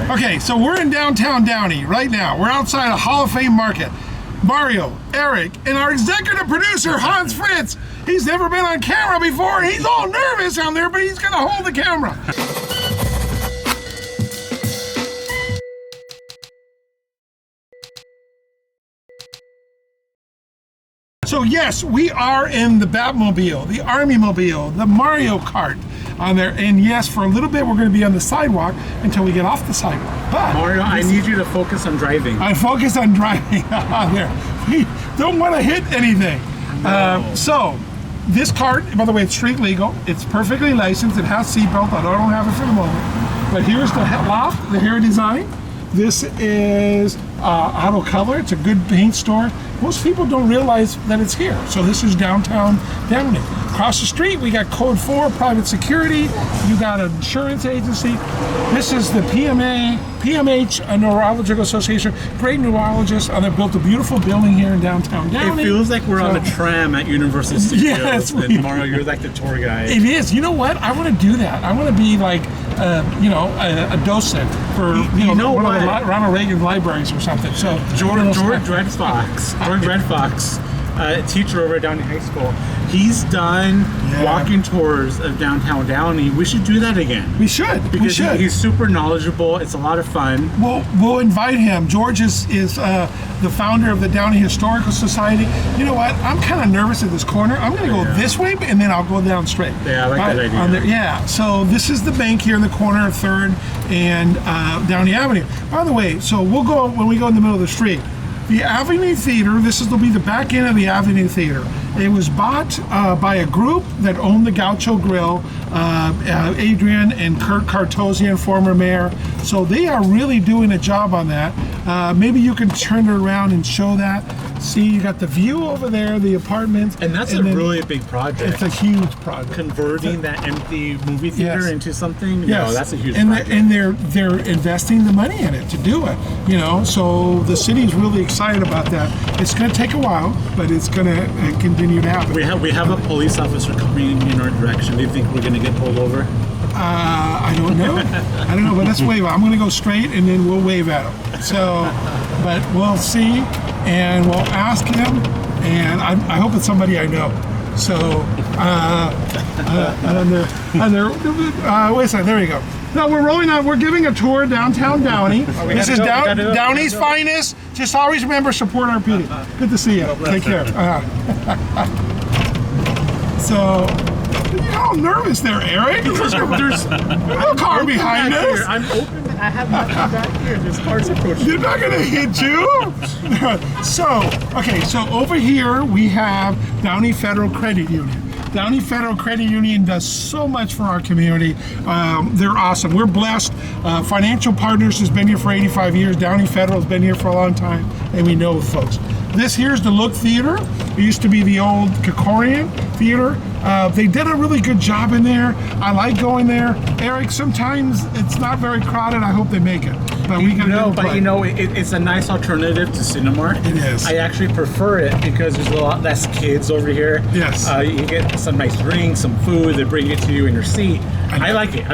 Okay, so we're in downtown Downey right now. We're outside a Hall of Fame market. Mario, Eric, and our executive producer, Hans Fritz. He's never been on camera before, and he's all nervous down there, but he's gonna hold the camera. So yes, we are in the Batmobile, the Army Mobile, the Mario Kart on there. And yes, for a little bit, we're going to be on the sidewalk until we get off the sidewalk. But Mario, I need you to focus on driving. I focus on driving on there. We don't want to hit anything. No. So this cart, by the way, it's street legal. It's perfectly licensed. It has seatbelt, although I don't have it for the moment. But here's the loft, the hair design. This is auto color. It's a good paint store. Most people don't realize that it's here. So this is Downtown Downey. Across the street, we got Code 4, private security. You got an insurance agency. This is the PMH Neurological Association. Great neurologists. They built a beautiful building here in Downtown Downey. It feels like we're on a tram at Universal Studios. Yes, and Mario, you're like the tour guide. It is. You know what? I want to do that. I want to be like, a docent for one of the Ronald Reagan libraries or something. So George Red Fox, a teacher over at Downey High School. He's done walking tours of Downtown Downey. We should do that again. We should. Because he's super knowledgeable. It's a lot of fun. We'll invite him. George is the founder of the Downey Historical Society. You know what? I'm kind of nervous at this corner. I'm going to go this way, and then I'll go down straight. Yeah, I like that idea. So this is the bank here in the corner of 3rd and Downey Avenue. By the way, so we'll go, when we go in the middle of the street, the Avenue Theater, will be the back end of the Avenue Theater. It was bought by a group that owned the Gaucho Grill, Adrian and Kurt Cartosian, former mayor. So they are really doing a job on that. Maybe you can turn it around and show that. See, you got the view over there, the apartments. And that's a really big project. It's a huge project. Converting that empty movie theater into something, that's a huge project. And they're investing the money in it to do it, so the city's really excited about that. It's going to take a while, but it's going to continue to happen. We have a police officer coming in our direction. Do you think we're going to get pulled over? I don't know. But let's wave. I'm going to go straight, and then we'll wave at him. So, but we'll see, and we'll ask him, and I hope it's somebody I know. So, wait a second. There we go. No, we're rolling on. We're giving a tour downtown Downey. This is Downey's finest. Just always remember, support our PD. Good to see you. Take care. So, you're all nervous there, Eric. There's no car behind us. I'm open. I have nothing back here. There's cars approaching. They're not going to hit you. So over here we have Downey Federal Credit Union. Downey Federal Credit Union does so much for our community. They're awesome. We're blessed. Financial Partners has been here for 85 years. Downey Federal has been here for a long time, and we know folks. This here's the Look Theater. It used to be the old Kikorian Theater. They did a really good job in there. I like going there. Eric, sometimes it's not very crowded. I hope they make it. But it's a nice alternative to Cinemark. It is. I actually prefer it because there's a lot less kids over here. Yes. You get some nice drinks, some food. They bring it to you in your seat. I like it.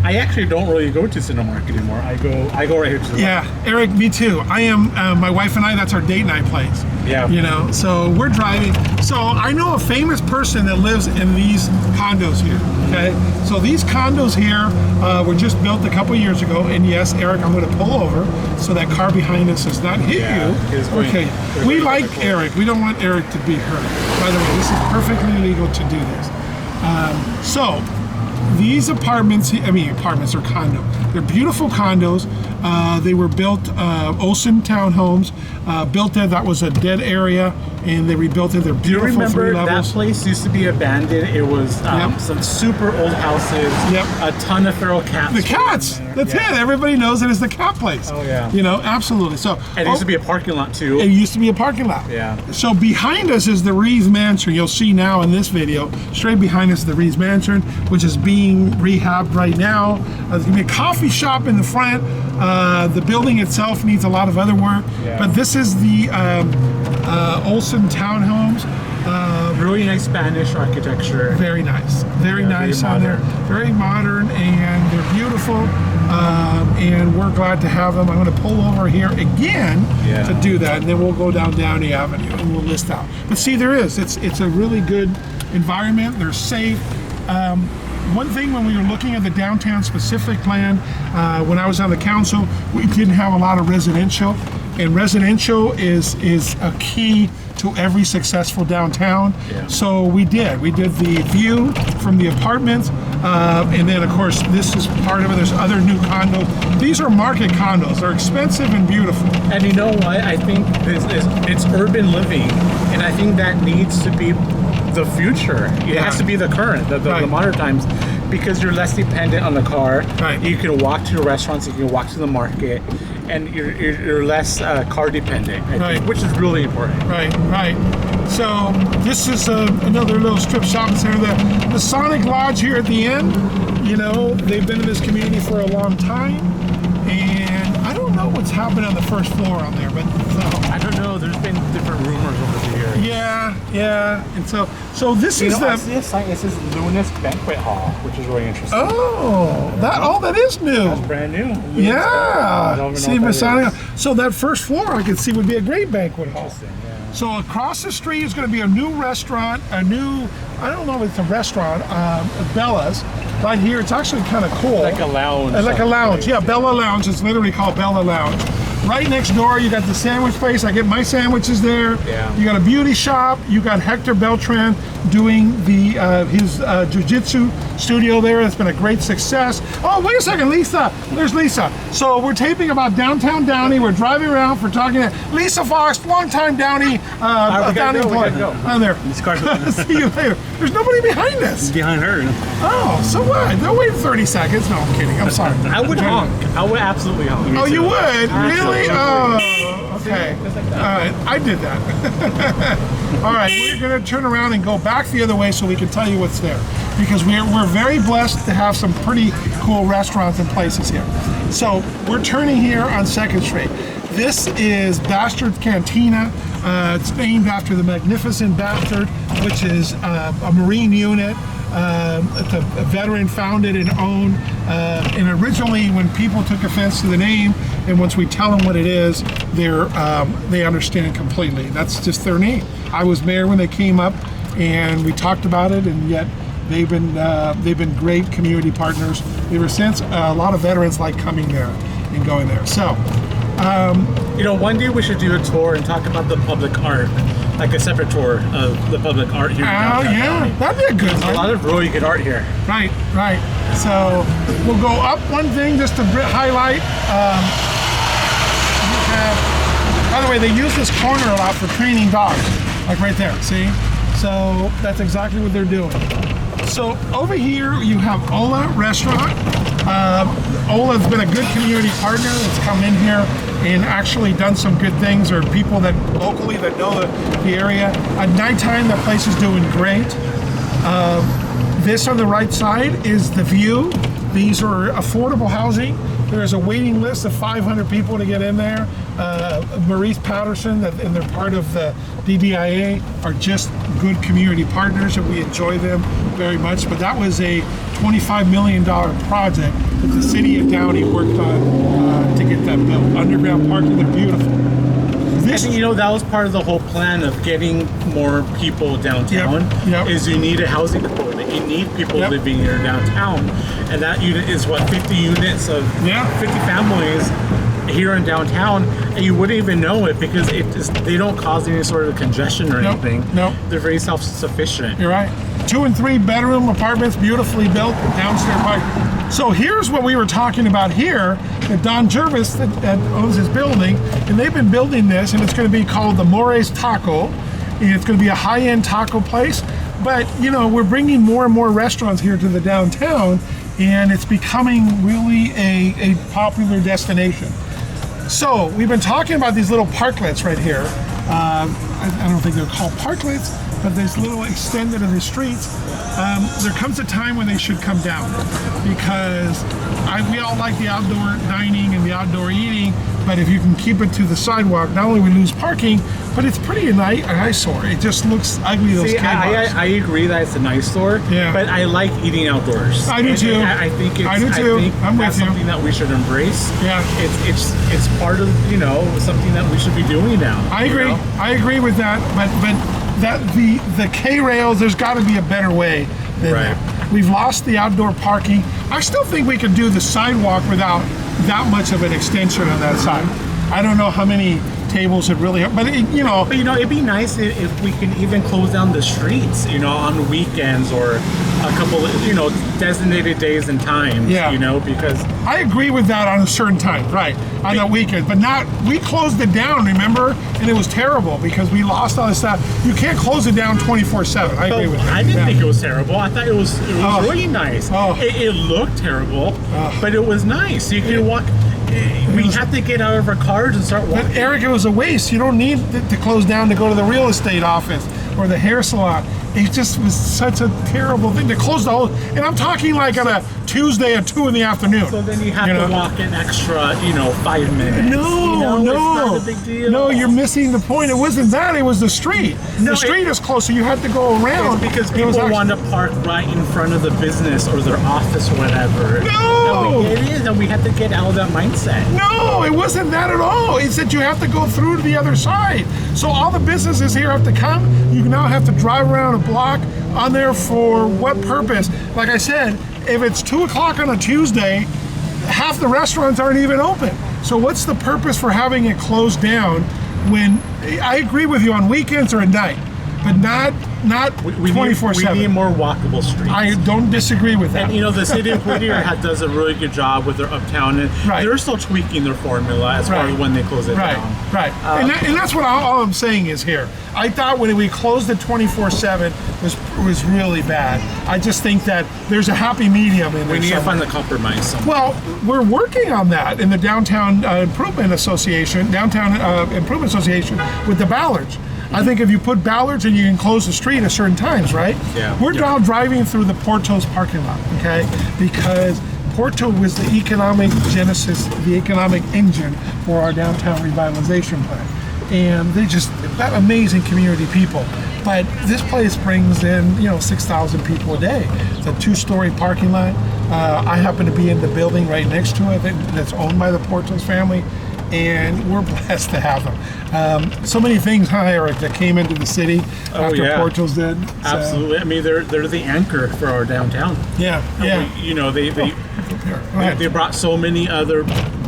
I actually don't really go to Cinemark anymore. I go right here to the Eric, me too. I am, my wife and I, that's our date night place. Yeah. So we're driving. So I know a famous person that lives in these condos here, okay? So these condos here were just built a couple years ago, and yes, Eric, I'm gonna pull over so that car behind us does not hit you. Okay, we like Eric. We don't want Eric to be hurt. By the way, this is perfectly legal to do this. So these apartments are condos. They're beautiful condos. They were built, Olsen Townhomes, built there. That was a dead area, and they rebuilt it. They're beautiful. Do you remember 3 levels. that place used to be abandoned? It was some super old houses. A ton of feral cats. The cats. That's it. Everybody knows it as the cat place. Oh yeah. Absolutely. So. And it used to be a parking lot too. It used to be a parking lot. Yeah. So behind us is the Reeves Mansion. You'll see now in this video. Straight behind us is the Reeves Mansion, which is being rehabbed right now. There's gonna be a coffee shop in the front. The building itself needs a lot of other work, but this is the Olsen Townhomes. Really nice Spanish architecture. Very nice. Very nice on there. Very modern, and they're beautiful. and we're glad to have them. I'm going to pull over here again to do that, and then we'll go down Downey Avenue and we'll list out. But see, there is. It's a really good environment. They're safe. One thing when we were looking at the downtown specific plan, when I was on the council, we didn't have a lot of residential, and residential is a key to every successful downtown. So we did the view from the apartments, and then of course this is part of it. There's other new condos. These are market condos. They're expensive and beautiful. And you know what? I think it's urban living, and I think that needs to be the future. It has to be the current, the modern times, because you're less dependent on the car. You can walk to the restaurants, you can walk to the market, and you're less car dependent, I think, which is really important. Right. So this is another little strip shopping center. The Sonic Lodge here at the end, you know, they've been in this community for a long time, and I don't know what's happening on the first floor on there, but I don't know. There's been different rumors over the years. Yeah. And so this is I see a sign that says Lunas Banquet Hall, which is really interesting. That is new. That's brand new. See, Masonic. So that first floor I could see would be a great banquet hall. Yeah. So across the street is going to be a new restaurant, I don't know if it's a restaurant, Bella's. Right here, it's actually kind of cool. Like a lounge. Like a lounge, yeah, Bella Lounge. It's literally called Bella Lounge. Right next door, you got the sandwich place. I get my sandwiches there. You got a beauty shop. You got Hector Beltran doing his jiu-jitsu studio there. It's been a great success. Oh, wait a second, Lisa. There's Lisa. So we're taping about Downtown Downey. We're driving around. We're talking to Lisa Fox, longtime Downey Downey employee. I'm there. See you later. There's nobody behind us. Behind her. Oh, so what? They'll wait 30 seconds. No, I'm kidding. I'm sorry. I would honk. I would absolutely honk. Oh, you would? Absolutely. Really? Oh, okay. All right, I did that. All right, we're going to turn around and go back the other way so we can tell you what's there, because we're very blessed to have some pretty cool restaurants and places here. So we're turning here on 2nd Street. This is Bastard's Cantina. It's named after the Magnificent Bastard, which is a Marine unit. It's a veteran founded and owned. And originally, when people took offense to the name, and once we tell them what it is, they understand completely. That's just their name. I was mayor when they came up, and we talked about it, and yet they've been great community partners ever since. A lot of veterans like coming there and going there. So. One day we should do a tour and talk about the public art, like a separate tour of the public art here in Downtown Downey. That'd be a good one. A lot of really good art here. Right. So we'll go up one thing just to highlight. By the way, they use this corner a lot for training dogs, like right there, see? So that's exactly what they're doing. So over here you have Ola Restaurant. Ola's been a good community partner that's come in here and actually done some good things, or people that locally that know the area. At nighttime, the place is doing great. This on the right side is the view. These are affordable housing. There is a waiting list of 500 people to get in there. Maurice Patterson, and they're part of the DDIA, are just good community partners, and we enjoy them very much. But that was a $25 million project that the city of Downey worked on to get that built. Underground parking, they're beautiful. I think, that was part of the whole plan of getting more people downtown. Is you need a housing component. You need people living here downtown, and that unit is 50 units of 50 families here in downtown, and you wouldn't even know it because they don't cause any sort of congestion or anything. They're very self-sufficient. You're right. 2 and 3 bedroom apartments, beautifully built, downstairs parking. So here's what we were talking about here, that Don Jervis that owns this building, and they've been building this, and it's going to be called the Mores Taco, and it's going to be a high-end taco place. But, we're bringing more and more restaurants here to the downtown, and it's becoming really a popular destination. So we've been talking about these little parklets right here. I don't think they're called parklets, but there's little extended in the streets. There comes a time when they should come down, because we all like the outdoor dining and the outdoor eating, But if you can keep it to the sidewalk, not only we lose parking, but it's pretty an eyesore. It just looks ugly. Those kebabs. I agree that it's an eyesore. Yeah. But I like eating outdoors. I do too. I think it's. I do too. I think I'm that's with you. something that we should embrace. Yeah. It's part of something that we should be doing now. I agree. I agree with that. But that the K rails, there's got to be a better way than that. We've lost the outdoor parking. I still think we could do the sidewalk without that much of an extension on that side. I don't know how many tables it really, but it'd be nice if we can even close down the streets, on weekends or a couple of, designated days and times, because I agree with that on a certain time, right, on the weekend, but we closed it down, remember? And it was terrible because we lost all this stuff. You can't close it down 24/7. I agree with that. I didn't think it was terrible. I thought it was really nice. It looked terrible, but it was nice. You could walk. We had to get out of our cars and start walking. But Eric, it was a waste. You don't need to close down to go to the real estate office or the hair salon. It just was such a terrible thing to close the whole. And I'm talking like on a Tuesday at 2 in the afternoon. So then you have to walk an extra, 5 minutes. No, it's not a big deal. No, you're missing the point. It wasn't that. It was the street. No, the street is closer. You had to go around. It's because people want to park right in front of the business or their office or whatever. No! It is, and we have to get out of that mindset. No, it wasn't that at all. It's that you have to go through to the other side. So all the businesses here have to come. You now have to drive around a block on there for what purpose? Like I said, if it's 2 o'clock on a Tuesday, half the restaurants aren't even open. So what's the purpose for having it closed down when, I agree with you, on weekends or at night, but not 24/7. We need more walkable streets. I don't disagree with that. And the city of Whittier does a really good job with their uptown, and they're still tweaking their formula as far as when they close it down. Right. And that's what all I'm saying is here. I thought when we closed it 24/7 was really bad. I just think that there's a happy medium in there. We need to find the compromise somewhere. Well, we're working on that in the Downtown Improvement Association with the Ballards. I think if you put Ballards and you can close the street at certain times, right? Yeah. We're now driving through the Porto's parking lot, okay? Because Porto was the economic genesis, the economic engine for our downtown revitalization plan. And they just got amazing community people. But this place brings in, 6,000 people a day. It's a 2-story parking lot. I happen to be in the building right next to it that's owned by the Porto's family. And we're blessed to have them. So many things, Eric, that came into the city after Porto's did. So. Absolutely. I mean, they're the anchor for our downtown. Yeah. They brought so many other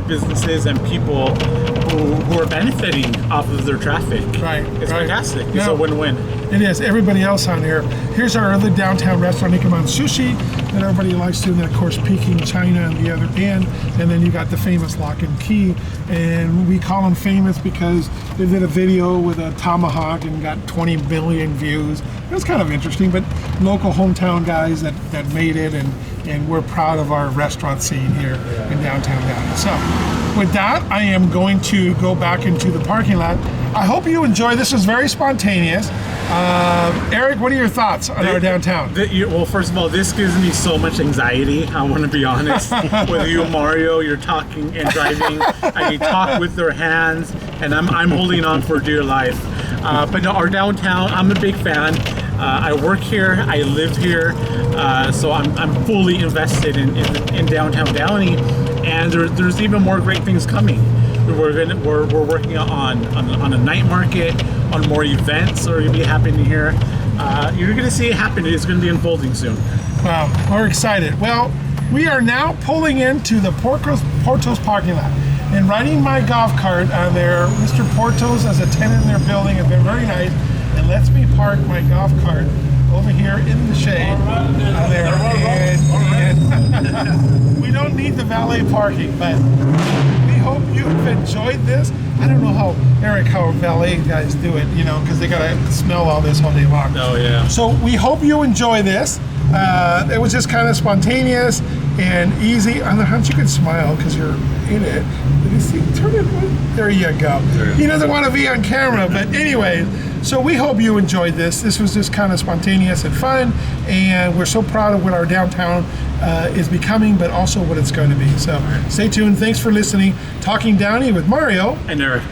businesses and people who are benefiting off of their traffic. Right. It's fantastic. It's a win-win. It is. Everybody else on here. Here's our other downtown restaurant, Ikeman Sushi, that everybody likes to, and then of course Peking China on the other end. And then you got the famous Lock and Key. And we call them famous because they did a video with a tomahawk and got 20 million views. It was kind of interesting, but local hometown guys that made it, and we're proud of our restaurant scene here in Downtown Downey. So with that, I am going to go back into the parking lot. I hope you enjoy. This is very spontaneous. Eric, what are your thoughts on our downtown? Well, first of all, this gives me so much anxiety. I want to be honest. With you, Mario, you're talking and driving, and you talk with your hands, and I'm holding on for dear life. But no, our downtown, I'm a big fan. I work here, I live here, so I'm fully invested in Downtown Downey, and there's even more great things coming. We're working on a night market, on more events that are going to be happening here. You're going to see it happen. It's going to be unfolding soon. Wow, we're excited. Well, we are now pulling into the Porto's parking lot and riding my golf cart on there. Mr. Porto's as a tenant in their building have been very nice and lets me park my golf cart over here in the shade on there. And we don't need the valet parking, but we hope you've enjoyed this. I don't know how valet guys do it, because they gotta smell all this all day long. Oh yeah. So we hope you enjoy this. It was just kind of spontaneous and easy. On the hunt, you can smile because you're in it. Did you see? Turn it. There you go. He doesn't want to be on camera, but anyway. So we hope you enjoyed this. This was just kind of spontaneous and fun, and we're so proud of what our downtown is becoming, but also what it's going to be. So stay tuned. Thanks for listening. Talking Downey with Mario and Eric.